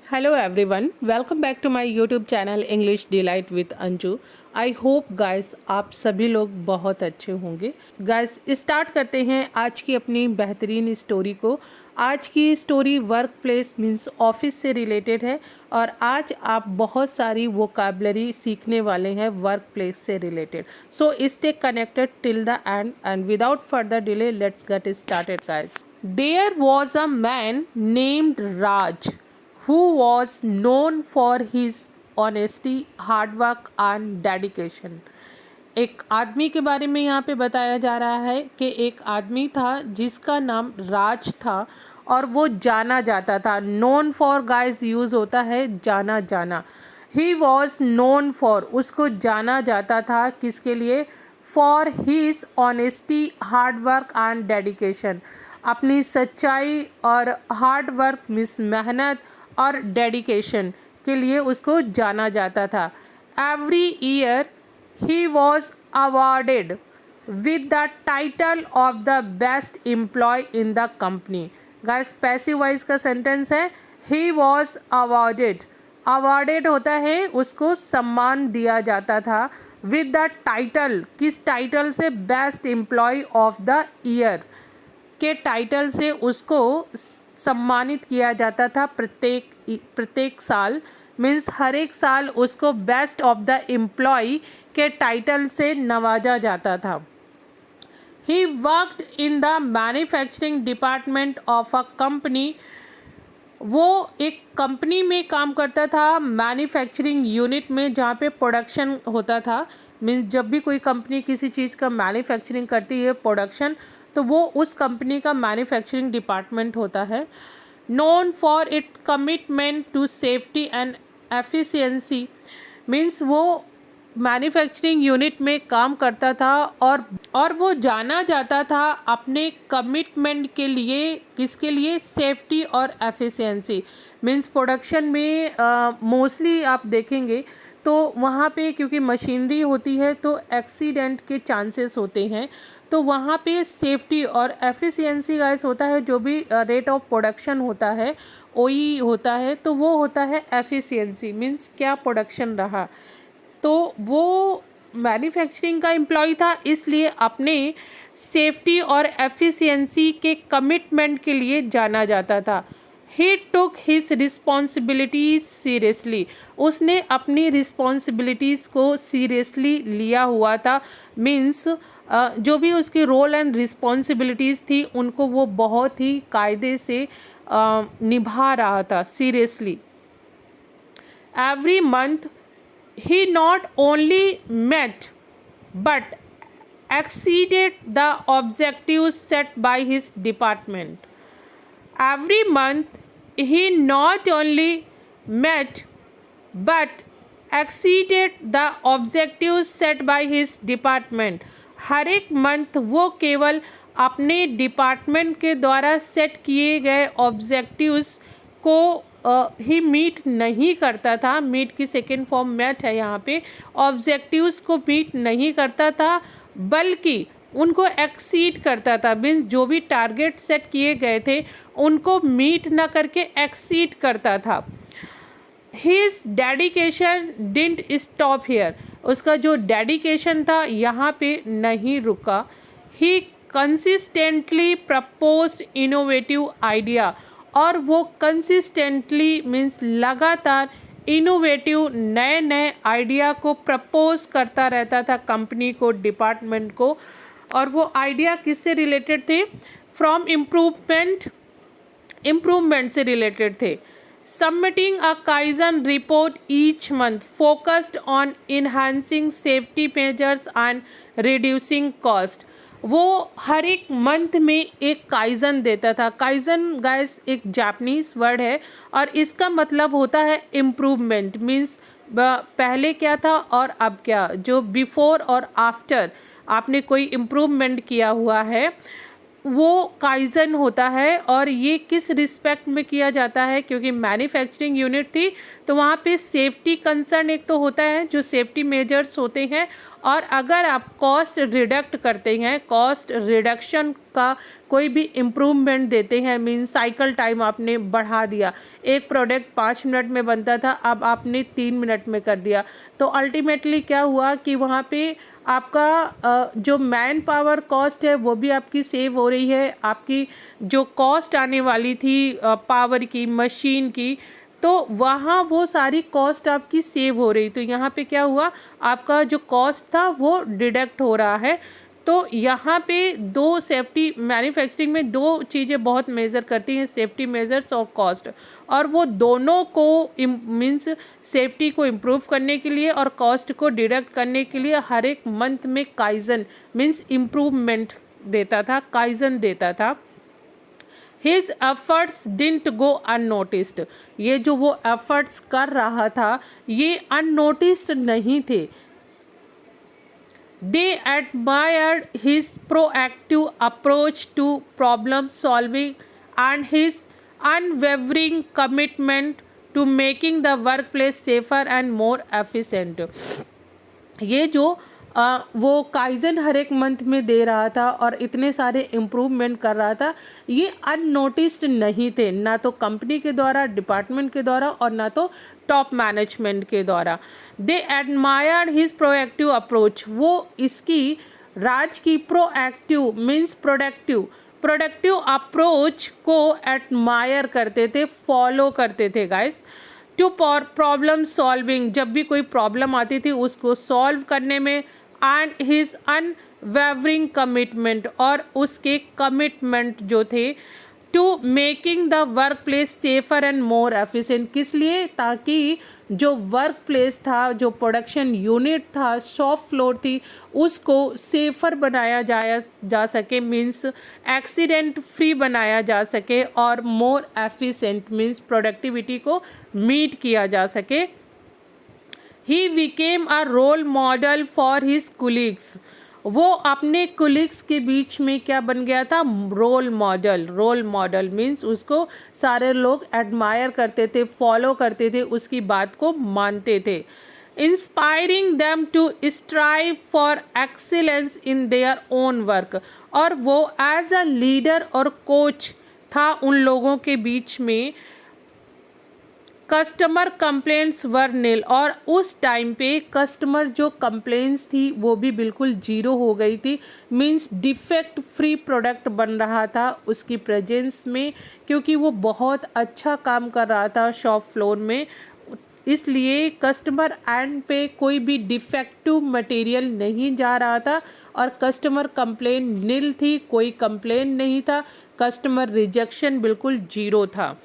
Hello everyone, welcome back to my YouTube channel English delight with Anju. I hope guys आप सभी लोग बहुत अच्छे होंगे। गाइस स्टार्ट करते हैं आज की अपनी बेहतरीन स्टोरी को। आज की story work place means office से रिलेटेड है और आज आप बहुत सारी वोकैबुलरी सीखने वाले हैं वर्क प्लेस से related. So stay connected till the end end without further delay let's get started guys. There was a man named Raj who was known for his honesty, hard work and dedication। एक आदमी के बारे में यहाँ पे बताया जा रहा है कि एक आदमी था जिसका नाम राज था और वो जाना जाता था। नोन फॉर गाइस यूज़ होता है जाना जाना। ही वॉज नोन फॉर, उसको जाना जाता था किसके लिए? For his honesty, hard work and dedication. अपनी सच्चाई और हार्ड वर्क मीन्स मेहनत और डेडिकेशन के लिए उसको जाना जाता था। Every year he was awarded with the title of the best employee in the company. Guys passive voice का सेंटेंस है ही वॉज अवार्डेड। अवार्डेड होता है उसको सम्मान दिया जाता था विद द टाइटल, किस टाइटल से? Best employee of the year के टाइटल से उसको सम्मानित किया जाता था प्रत्येक साल। मीन्स हर एक साल उसको बेस्ट ऑफ द एम्प्लॉय के टाइटल से नवाजा जाता था। He worked in the manufacturing department of a company. वो एक कंपनी में काम करता था, मैन्युफैक्चरिंग यूनिट में, जहाँ पे प्रोडक्शन होता था। मीन्स जब भी कोई कंपनी किसी चीज़ का मैन्युफैक्चरिंग करती है, प्रोडक्शन, तो वो उस कंपनी का मैन्युफैक्चरिंग डिपार्टमेंट होता है। Known for its commitment to safety and efficiency. Means वो मैन्युफैक्चरिंग यूनिट में काम करता था और वो जाना जाता था अपने कमिटमेंट के लिए। किसके लिए? सेफ्टी और एफिशिएंसी। मीन्स प्रोडक्शन में मोस्टली आप देखेंगे तो वहाँ पे क्योंकि मशीनरी होती है तो एक्सीडेंट के चांसेस होते हैं, तो वहाँ पे सेफ्टी और एफिशिएंसी गाइस होता है। जो भी रेट ऑफ प्रोडक्शन होता है, ओई होता है, तो वो होता है एफिशिएंसी। मीन्स क्या प्रोडक्शन रहा। तो वो मैन्युफैक्चरिंग का एम्प्लॉय था, इसलिए अपने सेफ्टी और एफिशिएंसी के कमिटमेंट के लिए जाना जाता था। ही टुक हिज रिस्पॉन्सिबिलिटीज सीरियसली। उसने अपनी रिस्पॉन्सिबिलिटीज़ को सीरियसली लिया हुआ था। मीन्स जो भी उसकी रोल एंड रिस्पॉन्सिबिलिटीज़ थी उनको वो बहुत ही कायदे से निभा रहा था, seriously. Every month he not only met but exceeded the objectives set by his department. Every month he not only met but exceeded the objectives set by his department. हर एक मंथ वो केवल अपने डिपार्टमेंट के द्वारा set किए गए objectives को ही meet नहीं करता था। मीट की सेकेंड फॉर्म मैट है यहाँ पे। ऑब्जेक्टिव्स को मीट नहीं करता था बल्कि उनको एक्सीड करता था। मीन्स जो भी टारगेट सेट किए गए थे उनको मीट ना करके एक्सीड करता था। His dedication didn't stop here. उसका जो डेडिकेशन था यहाँ पे नहीं रुका। ही कंसिस्टेंटली प्रपोज्ड इनोवेटिव आइडिया। और वो कंसिस्टेंटली मीन्स लगातार इनोवेटिव नए नए आइडिया को प्रपोज करता रहता था कंपनी को, डिपार्टमेंट को। और वो आइडिया किससे रिलेटेड थे? फ्रॉम इम्प्रूवमेंट से रिलेटेड थे। Submitting a kaizen report each month focused on enhancing safety measures and reducing cost. वो हर एक मंथ में एक काइजन देता था। काइजन गाइस एक जापानीज वर्ड है और इसका मतलब होता है इम्प्रूवमेंट। मीन्स पहले क्या था और अब क्या, जो बिफोर और आफ्टर आपने कोई इम्प्रूवमेंट किया हुआ है वो काइजन होता है। और ये किस रिस्पेक्ट में किया जाता है? क्योंकि मैन्युफैक्चरिंग यूनिट थी तो वहाँ पे सेफ्टी कंसर्न एक तो होता है, जो सेफ्टी मेजर्स होते हैं, और अगर आप कॉस्ट रिडक्ट करते हैं, कॉस्ट रिडक्शन का कोई भी इम्प्रूवमेंट देते हैं, मीन्स साइकिल टाइम आपने बढ़ा दिया, एक प्रोडक्ट 5 मिनट में बनता था अब आपने 3 मिनट में कर दिया, तो अल्टीमेटली क्या हुआ कि वहाँ पे आपका जो मैन पावर कॉस्ट है वो भी आपकी सेव हो रही है, आपकी जो कॉस्ट आने वाली थी पावर की, मशीन की, तो वहाँ वो सारी कॉस्ट आपकी सेव हो रही। तो यहाँ पे क्या हुआ, आपका जो कॉस्ट था वो डिडक्ट हो रहा है। तो यहाँ पे दो सेफ्टी, मैन्युफैक्चरिंग में दो चीज़ें बहुत मेज़र करती हैं, सेफ्टी मेजर्स और कॉस्ट, और वो दोनों को मीन्स सेफ्टी को इम्प्रूव करने के लिए और कॉस्ट को डिडक्ट करने के लिए हर एक मंथ में काइजन मीन्स इम्प्रूवमेंट देता था, काइजन देता था। His efforts didn't go unnoticed। ये जो वो efforts कर रहा था ये unnoticed नहीं थे। They admired his proactive approach to problem solving and his unwavering commitment to making the workplace safer and more efficient। ये जो वो काइजन हर एक मंथ में दे रहा था और इतने सारे इम्प्रूवमेंट कर रहा था, ये अननोटिस्ड नहीं थे, ना तो कंपनी के द्वारा, डिपार्टमेंट के द्वारा और ना तो टॉप मैनेजमेंट के द्वारा। दे एडमायर्ड हिज प्रोएक्टिव अप्रोच। वो इसकी राज की प्रोएक्टिव मीन्स प्रोडक्टिव अप्रोच को एडमायर करते थे, फॉलो करते थे गाइस। टू प्रॉब्लम सॉल्विंग, जब भी कोई प्रॉब्लम आती थी उसको सॉल्व करने में, एंड हिज अनवेवरिंग कमिटमेंट, और उसके कमिटमेंट जो थे, to making the work place safer and more efficient. किस लिए? ताकि जो वर्क प्लेस था, जो प्रोडक्शन यूनिट था, शॉप फ्लोर थी, उसको सेफ़र बनाया जा सके, मीन्स एक्सीडेंट फ्री बनाया जा सके, और मोर एफिशिएंट मीन्स प्रोडक्टिविटी को मीट किया जा सके। He became a role model for his colleagues. वो अपने कुलीग्स के बीच में क्या बन गया था? रोल मॉडल मीन्स उसको सारे लोग एडमायर करते थे, फॉलो करते थे, उसकी बात को मानते थे। Inspiring them to strive for excellence in their own work. और वो एज अ लीडर और कोच था उन लोगों के बीच में। कस्टमर कंप्लेंट्स वर नील, और उस टाइम पे कस्टमर जो कंप्लेंट्स थी वो भी बिल्कुल जीरो हो गई थी, मींस डिफेक्ट फ्री प्रोडक्ट बन रहा था उसकी प्रेजेंस में, क्योंकि वो बहुत अच्छा काम कर रहा था शॉप फ्लोर में। इसलिए कस्टमर एंड पे कोई भी डिफेक्टिव मटेरियल नहीं जा रहा था, और कस्टमर कंप्लेन नील थी, कोई कंप्लेन नहीं था, कस्टमर रिजेक्शन बिल्कुल जीरो था,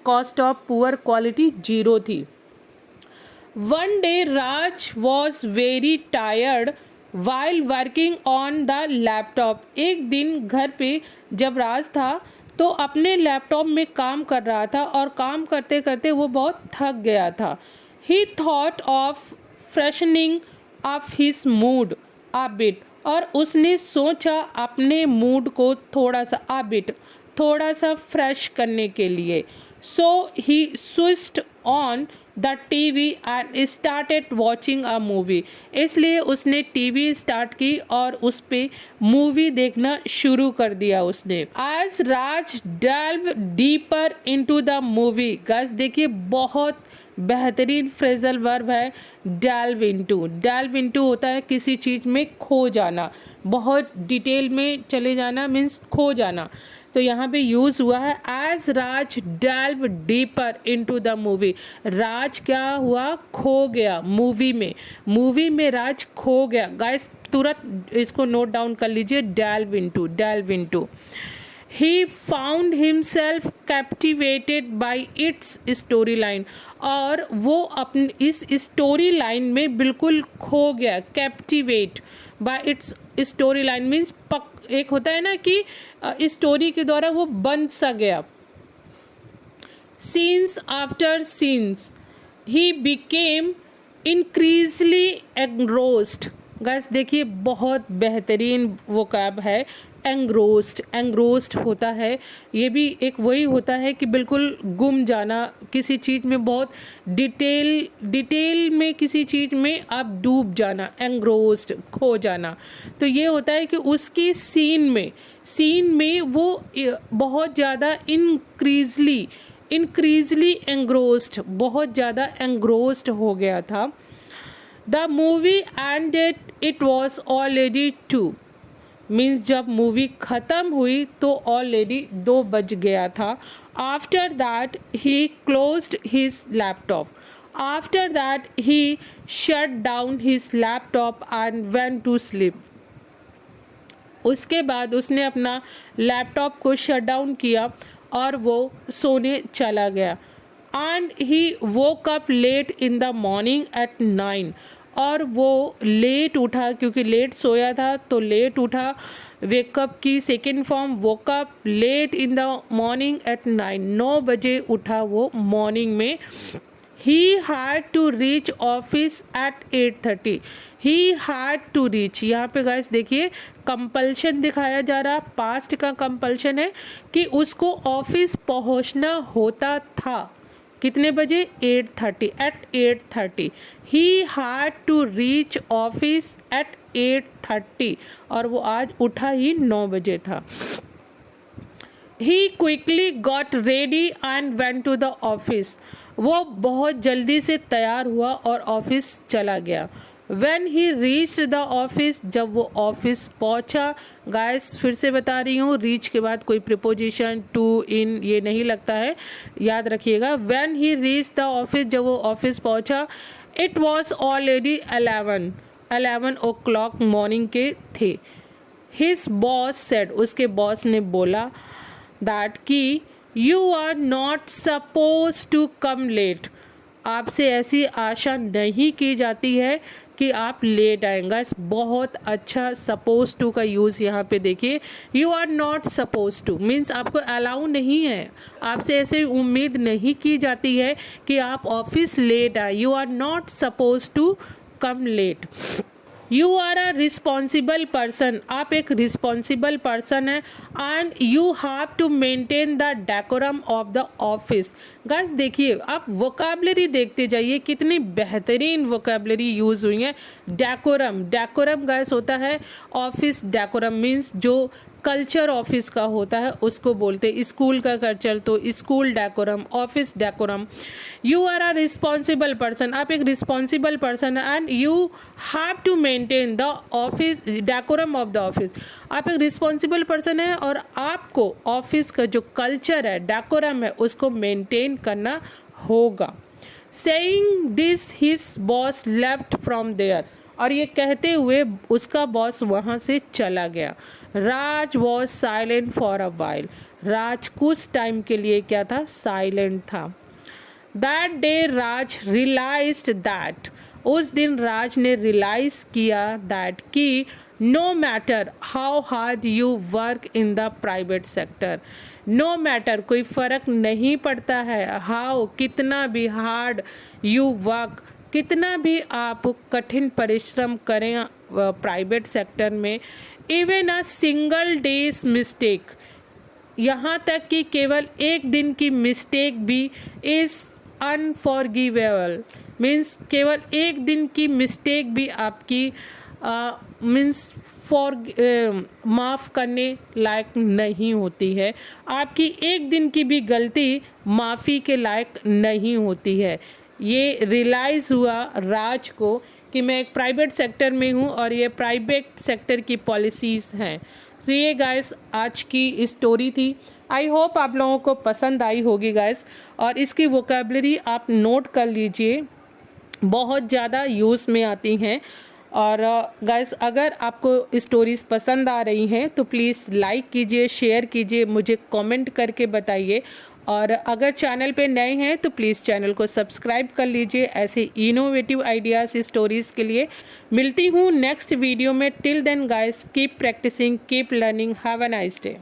cost of poor quality zero थी। One day Raj was very tired while working on the laptop. एक दिन घर पे जब राज था तो अपने लैपटॉप में काम कर रहा था, और काम करते करते वो बहुत थक गया था। ही thought of freshening up his mood a bit, और उसने सोचा अपने मूड को थोड़ा सा फ्रेश करने के लिए। So he switched on the TV and started watching a movie। इसलिए उसने टीवी स्टार्ट की और उस पे मूवी देखना शुरू कर दिया उसने। As Raj delve deeper into the movie, guys देखिए बहुत बेहतरीन फ्रेजल वर्ब है डेल्व इनटू होता है किसी चीज़ में खो जाना, बहुत डिटेल में चले जाना, मीन्स खो जाना। तो यहाँ पे यूज़ हुआ है as Raj delve deeper into the movie. Raj क्या हुआ? खो गया मूवी में राज खो गया। गाइस तुरंत इसको नोट डाउन कर लीजिए, delve into. He found himself captivated by its story line, और वो अपनी इस स्टोरी लाइन में बिल्कुल खो गया। Captivate bye it's story line means एक होता है ना कि स्टोरी के द्वारा वो बन सा गया। Scenes after scenes he became increasingly engrossed. Guys देखिए बहुत बेहतरीन वोकैब है, एंग्रोस्ड होता है, ये भी एक वही होता है कि बिल्कुल गुम जाना, किसी चीज़ में बहुत डिटेल में किसी चीज़ में आप डूब जाना, एंग्रोस्ड, खो जाना। तो ये होता है कि उसकी सीन में वो बहुत ज़्यादा इंक्रीजली एंग्रोस्ड, बहुत ज़्यादा एंग्रोस्ड हो गया था। The movie ended, it was already 2, means जब मूवी ख़त्म हुई तो ऑलरेडी 2 बज गया था। After that he closed his laptop, after that he shut down his laptop and went to sleep. उसके बाद उसने अपना लैपटॉप को शट डाउन किया और वो सोने चला गया। And he woke up late in the morning at 9, और वो लेट उठा, क्योंकि लेट सोया था तो लेट उठा। वेकअप की second form woke up late in the morning at 9 बजे उठा वो मॉर्निंग में। He had to reach office at 8:30. He had to reach, यहाँ पे गाइस देखिए कंपल्शन दिखाया जा रहा, पास्ट का कंपल्शन है कि उसको ऑफिस पहुँचना होता था। कितने बजे? 8:30, at 8:30. He had to reach office at 8:30, और वो आज उठा ही 9 बजे था। He quickly got ready and went to the office. वो बहुत जल्दी से तैयार हुआ और ऑफिस चला गया। When he reached the office, जब वो ऑफिस पहुंचा, गाइस फिर से बता रही हूँ, रीच के बाद कोई प्रिपोजिशन टू, इन ये नहीं लगता है, याद रखिएगा। When he reached the office, जब वो ऑफिस पहुंचा, it was already 11 o'clock morning के थे। His boss said, उसके बॉस ने बोला दैट कि you are not suppose to come late, आपसे ऐसी आशा नहीं की जाती है कि आप लेट आएंगा। इस बहुत अच्छा सपोज टू का यूज़ यहाँ पे देखिए। You are not suppose to means आपको अलाउ नहीं है, आपसे ऐसे उम्मीद नहीं की जाती है कि आप ऑफिस लेट आए। You are not suppose to come late. You are a responsible person, आप एक रिस्पॉन्सिबल पर्सन है। And you have to maintain the decorum of the office. Guys देखिए, आप वोकैबुलरी देखते जाइए, कितनी बेहतरीन वोकैबुलरी यूज़ हुई है। डेकोरम गाइस होता है ऑफिस डेकोरम, मीन्स जो कल्चर ऑफिस का होता है उसको बोलते हैं। स्कूल का कल्चर तो school decorum, office decorum. You are a responsible person, आप एक रिस्पॉन्सिबल पर्सन है। And you have to maintain the office decorum of the office, आप एक रिस्पॉन्सिबल पर्सन है और आपको ऑफिस का जो कल्चर है, डेकोरम है, उसको मेंटेन करना होगा। Saying this his boss left from there, और ये कहते हुए उसका बॉस वहाँ से चला गया। Raj was silent for a while, Raj कुछ टाइम के लिए क्या था? साइलेंट था। That day Raj realised that, उस दिन राज ने रियलाइज किया दैट कि no matter how hard you work in the private sector, no matter कोई फ़र्क नहीं पड़ता है, हाउ कितना भी हार्ड यू वर्क, कितना भी आप कठिन परिश्रम करें प्राइवेट सेक्टर में, even a single days mistake, यहाँ तक कि केवल एक दिन की मिस्टेक भी इज़ अनफॉरगिवेबल, मीन्स केवल एक दिन की मिस्टेक भी आपकी मीन्स माफ़ करने लायक नहीं होती है। आपकी एक दिन की भी गलती माफ़ी के लायक नहीं होती है। ये रियलाइज़ हुआ राज को कि मैं एक प्राइवेट सेक्टर में हूँ और ये प्राइवेट सेक्टर की पॉलिसीज़ हैं। तो ये गाइस आज की स्टोरी थी। आई होप आप लोगों को पसंद आई होगी गाइस, और इसकी वोकैबुलरी आप नोट कर लीजिए, बहुत ज़्यादा यूज़ में आती हैं। और गाइस अगर आपको स्टोरीज़ पसंद आ रही हैं तो प्लीज़ लाइक कीजिए, शेयर कीजिए, मुझे कमेंट करके बताइए। और अगर चैनल पे नए हैं तो प्लीज़ चैनल को सब्सक्राइब कर लीजिए ऐसे इनोवेटिव आइडियाज़ स्टोरीज़ के लिए। मिलती हूँ नेक्स्ट वीडियो में। Till then guys keep practising, keep learning, have a nice day.